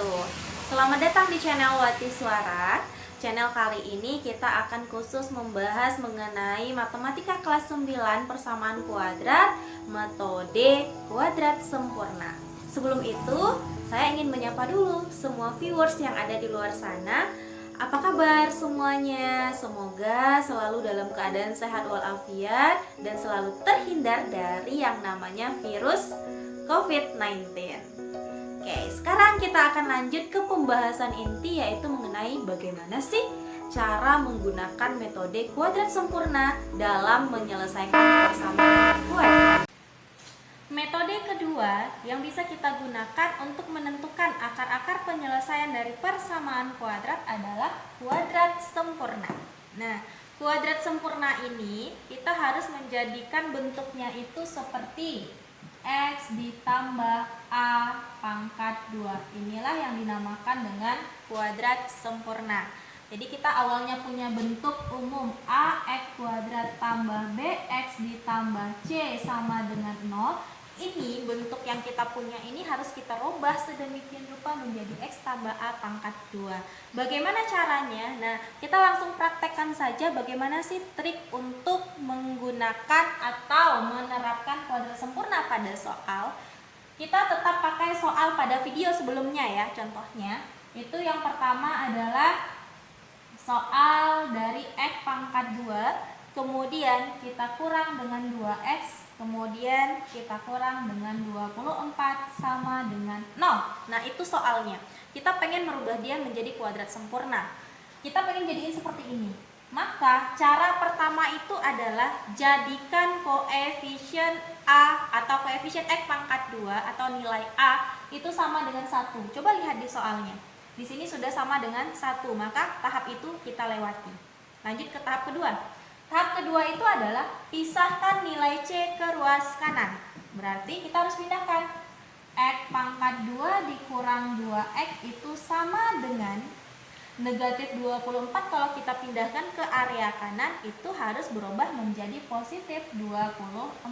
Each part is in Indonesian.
wabarakatuh. Selamat datang di channel Wati Suara. Channel kali ini kita akan khusus membahas mengenai matematika kelas 9 persamaan kuadrat, metode kuadrat sempurna. Sebelum itu, saya ingin menyapa dulu semua viewers yang ada di luar sana. Apa kabar semuanya? Semoga selalu dalam keadaan sehat walafiat dan selalu terhindar dari yang namanya virus COVID-19. Oke, sekarang kita akan lanjut ke pembahasan inti, yaitu mengenai bagaimana sih cara menggunakan metode kuadrat sempurna dalam menyelesaikan persamaan kuadrat. Metode kedua yang bisa kita gunakan untuk menentukan akar-akar penyelesaian dari persamaan kuadrat adalah kuadrat sempurna. Nah, kuadrat sempurna ini kita harus menjadikan bentuknya itu seperti X ditambah A pangkat 2. Inilah yang dinamakan dengan kuadrat sempurna. Jadi kita awalnya punya bentuk umum AX kuadrat tambah BX ditambah C sama dengan 0. Ini bentuk yang kita punya ini harus kita rubah sedemikian rupa menjadi X tambah A pangkat 2. Bagaimana caranya? Nah, kita langsung praktekkan saja bagaimana sih trik untuk menggunakan atau menerapkan kuadrat sempurna pada soal. Kita tetap pakai soal pada video sebelumnya ya. Contohnya, itu yang pertama adalah soal dari X pangkat 2, kemudian kita kurang dengan 2X, kemudian kita kurang dengan 24 sama dengan 0. Nah, itu soalnya. Kita pengen merubah dia menjadi kuadrat sempurna. Kita pengen jadiin seperti ini. Maka cara pertama itu adalah jadikan koefisien A atau koefisien X pangkat 2 atau nilai A itu sama dengan 1. Coba lihat di soalnya. Di sini sudah sama dengan 1, maka tahap itu kita lewati. Lanjut ke tahap kedua. Tahap kedua itu adalah pisahkan nilai C ke ruas kanan. Berarti kita harus pindahkan X pangkat 2 dikurang 2X itu sama dengan negatif 24. Kalau kita pindahkan ke area kanan itu harus berubah menjadi positif 24.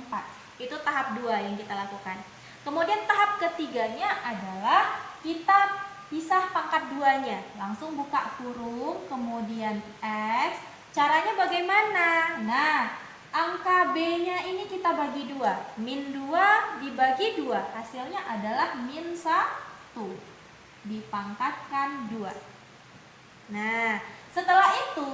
Itu tahap 2 yang kita lakukan. Kemudian tahap ketiganya adalah kita pisah pangkat 2-nya. Langsung buka kurung, kemudian X. Caranya bagaimana? Nah, angka B-nya ini kita bagi 2. Min 2 dibagi 2. Hasilnya adalah min 1. Dipangkatkan 2. Nah, setelah itu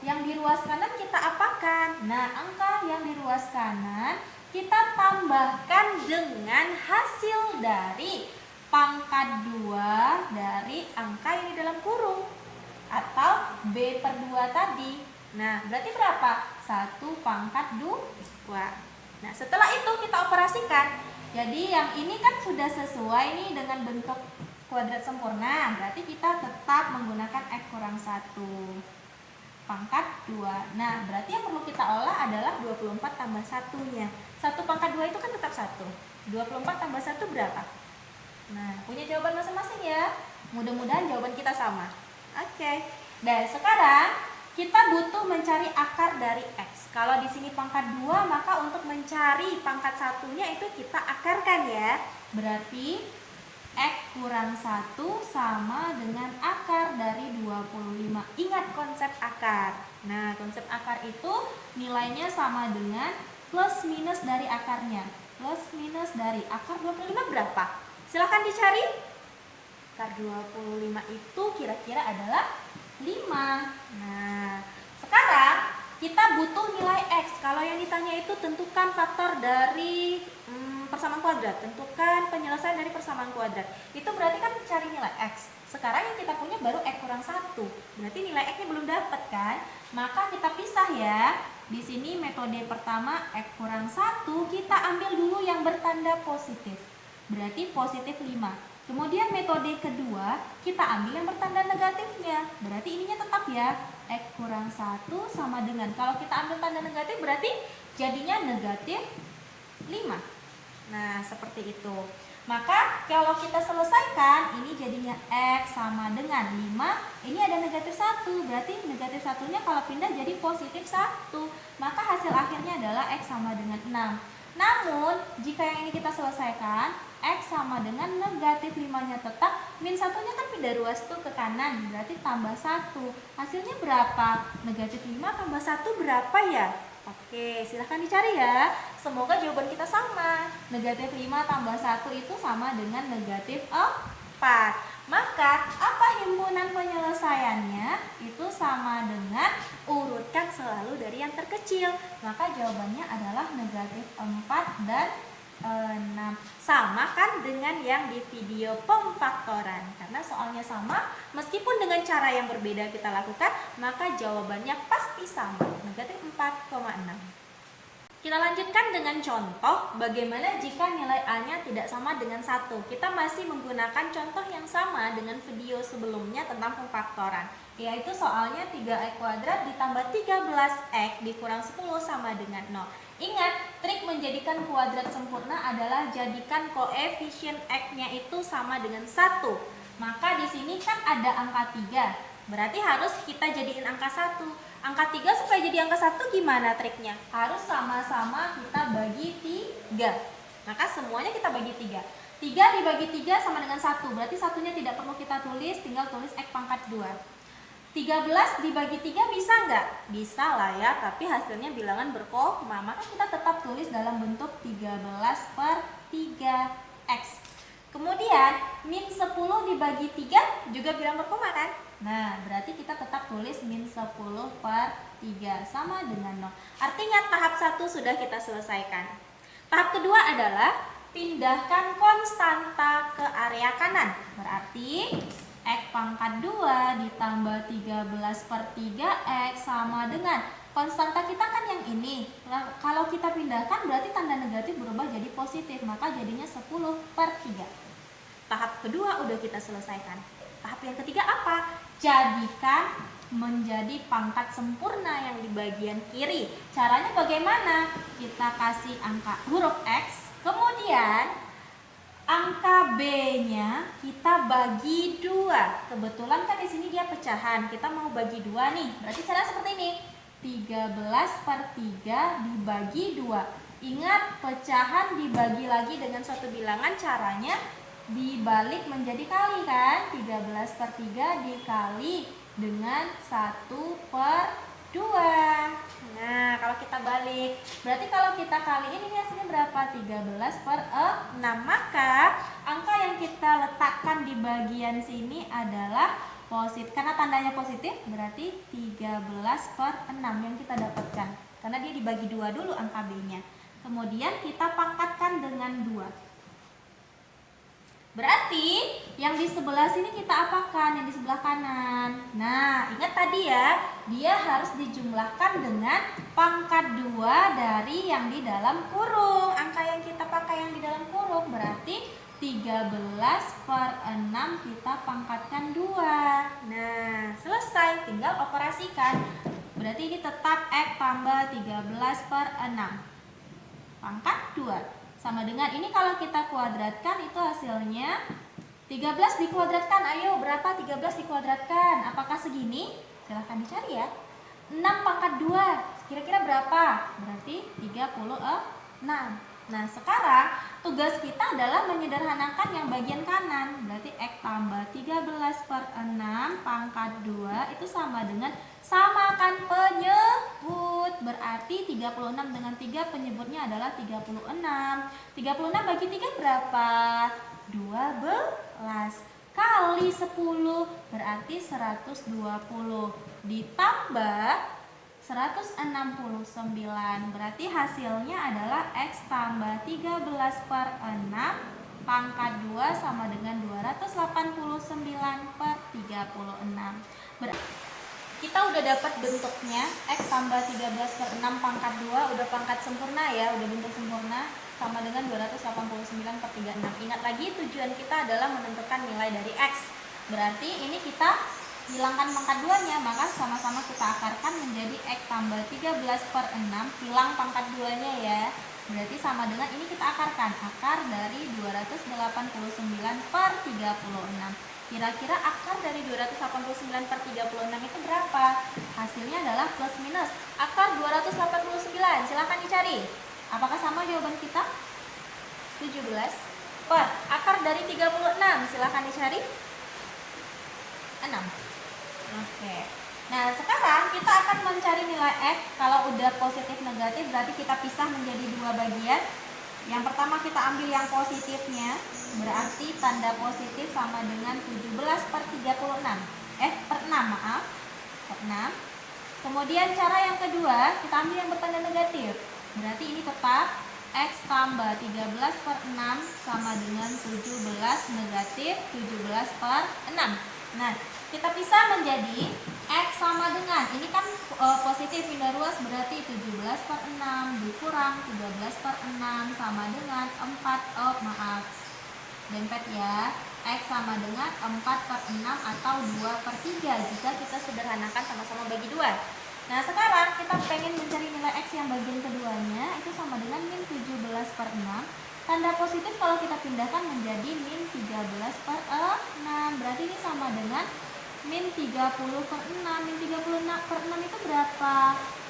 yang di ruas kanan kita apakan? Nah, angka yang di ruas kanan kita tambahkan dengan hasil dari pangkat 2 dari angka yang di dalam kurung atau B per 2 tadi. Nah, berarti berapa? 1 pangkat 2. Nah, setelah itu kita operasikan. Jadi yang ini kan sudah sesuai nih dengan bentuk kuadrat sempurna. Berarti kita tetap menggunakan X kurang 1 pangkat 2. Nah, berarti yang perlu kita olah adalah 24 tambah 1-nya. 1 pangkat 2 itu kan tetap 1. 24 tambah 1 berapa? Nah, punya jawaban masing-masing ya. Mudah-mudahan jawaban kita sama. Oke. Dan sekarang kita butuh mencari akar dari X. Kalau di sini pangkat 2, maka untuk mencari pangkat 1-nya itu kita akarkan ya. Berarti X kurang 1 sama dengan akar dari 25. Ingat konsep akar. Nah, konsep akar itu nilainya sama dengan plus minus dari akarnya. Plus minus dari akar 25 berapa? Silahkan dicari. Akar 25 itu kira-kira adalah 5. Nah, sekarang kita butuh nilai X. Kalau yang ditanya itu tentukan faktor dari persamaan kuadrat. Tentukan penyelesaian dari persamaan kuadrat. Itu berarti kan cari nilai X. Sekarang yang kita punya baru X kurang 1. Berarti nilai X-nya belum dapat kan? Maka kita pisah ya. Di sini metode pertama X kurang 1 kita ambil dulu yang bertanda positif. Berarti positif 5. Kemudian metode kedua kita ambil yang bertanda negatifnya. Berarti ininya tetap ya. X kurang 1 sama dengan, kalau kita ambil tanda negatif berarti jadinya negatif 5. Nah, seperti itu. Maka kalau kita selesaikan, ini jadinya X sama dengan 5. Ini ada negatif 1. Berarti negatif 1-nya kalau pindah jadi positif 1. Maka hasil akhirnya adalah X sama dengan 6. Namun, jika yang ini kita selesaikan, X sama dengan negatif 5-nya tetap, min 1-nya kan pindah ruas tuh ke kanan, berarti tambah 1. Hasilnya berapa? Negatif 5 tambah 1 berapa ya? Oke, silahkan dicari ya. Semoga jawaban kita sama. Negatif 5 tambah 1 itu sama dengan negatif 4. Maka, apa himpunan penyelesaiannya? Itu sama dengan urutkan selalu dari yang terkecil. Maka jawabannya adalah negatif 4 dan 6. Sama kan dengan yang di video pemfaktoran. Karena soalnya sama, meskipun dengan cara yang berbeda kita lakukan, maka jawabannya pasti sama, negatif 4,6. Kita lanjutkan dengan contoh bagaimana jika nilai A-nya tidak sama dengan 1. Kita masih menggunakan contoh yang sama dengan video sebelumnya tentang pemfaktoran, yaitu soalnya 3x kuadrat ditambah 13x dikurang 10 sama dengan 0. Ingat, trik menjadikan kuadrat sempurna adalah jadikan koefisien x-nya itu sama dengan 1. Maka di sini kan ada angka 3, berarti harus kita jadiin angka 1. Angka 3 supaya jadi angka 1 gimana triknya? Harus sama-sama kita bagi 3. Maka semuanya kita bagi 3. 3 dibagi 3 sama dengan 1. Berarti satunya tidak perlu kita tulis, tinggal tulis x pangkat 2. 13 dibagi 3 bisa nggak? Bisa lah ya, tapi hasilnya bilangan berkoma. Maka kita tetap tulis dalam bentuk 13/3x. Kemudian min 10 dibagi 3 juga bilang berkoma kan? Nah, berarti kita tetap tulis min 10/3 sama dengan 0. Artinya tahap 1 sudah kita selesaikan. Tahap kedua adalah pindahkan konstanta ke area kanan. Berarti x pangkat 2 ditambah 13/3x sama dengan konstanta kita kan yang ini. Nah, kalau kita pindahkan berarti tanda negatif berubah jadi positif, maka jadinya 10/3. Tahap kedua udah kita selesaikan. Tahap yang ketiga apa? Jadikan menjadi pangkat sempurna yang di bagian kiri. Caranya bagaimana? Kita kasih angka huruf X, kemudian angka B-nya kita bagi 2. Kebetulan kan di sini dia pecahan, kita mau bagi 2 nih. Berarti cara seperti ini. 13/3 dibagi 2. Ingat, pecahan dibagi lagi dengan suatu bilangan, caranya dibalik menjadi kali kan. 13/3 dikali dengan 1/2. Nah, kalau kita balik, berarti kalau kita kali ini hasilnya berapa? 13/6. Maka angka yang kita letakkan di bagian sini adalah positif. Karena tandanya positif, berarti 13/6 yang kita dapatkan. Karena dia dibagi 2 dulu angka B-nya. Kemudian kita pangkatkan dengan 2. Berarti yang di sebelah sini kita apakan? Yang di sebelah kanan. Nah, ingat tadi ya, dia harus dijumlahkan dengan pangkat 2 dari yang di dalam kurung. Angka yang kita pakai yang di dalam kurung berarti 13/6 kita pangkatkan 2. Nah, selesai, tinggal operasikan. Berarti ini tetap x tambah 13/6 pangkat 2 sama dengan ini. Kalau kita kuadratkan itu hasilnya 13 dikuadratkan. Ayo, berapa 13 dikuadratkan? Apakah segini? Silahkan dicari ya. 6 pangkat 2 kira-kira berapa? Berarti 36. Nah, sekarang tugas kita adalah menyederhanakan yang bagian kanan. Berarti x tambah 13/6 pangkat 2 itu sama dengan samakan penyebut. Berarti 36 dengan 3 penyebutnya adalah 36. 36 bagi 3 berapa? 12 kali 10 berarti 120 ditambah 169, berarti hasilnya adalah x tambah 13/6 pangkat 2 sama dengan 289/36. Kita udah dapat bentuknya, x tambah 13/6 pangkat 2 udah pangkat sempurna ya, udah bentuk sempurna sama dengan 289/36. Ingat lagi, tujuan kita adalah menentukan nilai dari x. Berarti ini kita hilangkan pangkat 2-nya, maka sama-sama kita akarkan menjadi x tambah 13/6, hilang pangkat 2-nya ya. Berarti sama dengan ini kita akarkan, akar dari 289/36. Kira-kira akar dari 289/36 itu berapa? Hasilnya adalah plus minus akar 289. Silahkan dicari. Apakah sama jawaban kita? 17. per akar dari 36. Silahkan dicari. 6. Oke. Nah, sekarang kita akan mencari nilai X. Kalau udah positif negatif berarti kita pisah menjadi dua bagian. Yang pertama kita ambil yang positifnya, berarti tanda positif sama dengan 17 per 36. Per 6, maaf. Per 6. Kemudian cara yang kedua, kita ambil yang bertanda negatif. Berarti ini tetap X tambah 13 per 6 sama dengan 17 negatif 17 per 6. Nah, kita pisah menjadi X sama dengan, ini kan positif pindah ruas berarti 17 per 6 dikurang 13 per 6 sama dengan 4, dempet ya. X sama dengan 4 per 6 atau 2 per 3 jika kita sederhanakan sama-sama bagi 2. Nah, sekarang kita pengen mencari nilai X yang bagian keduanya, itu sama dengan min 17 per 6. Tanda positif kalau kita pindahkan menjadi min 13 per 6. Berarti ini sama dengan min 30 per 6. Min 36 per 6 itu berapa?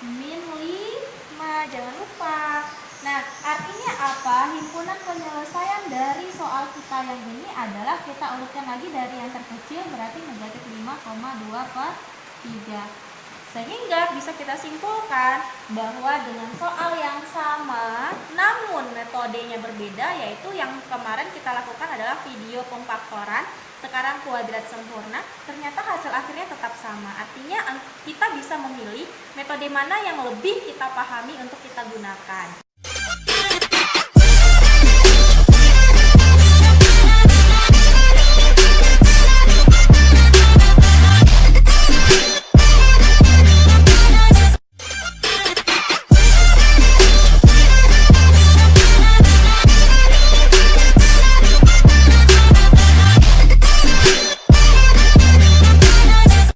Min 5, jangan lupa. Nah, artinya apa? Himpunan penyelesaian dari soal kita yang ini adalah kita urutkan lagi dari yang terkecil, berarti negatif 5,2 per 3. Sehingga bisa kita simpulkan bahwa dengan soal yang sama namun metodenya berbeda, yaitu yang kemarin kita lakukan adalah video pemfaktoran, sekarang kuadrat sempurna, ternyata hasil akhirnya tetap sama. Artinya kita bisa memilih metode mana yang lebih kita pahami untuk kita gunakan.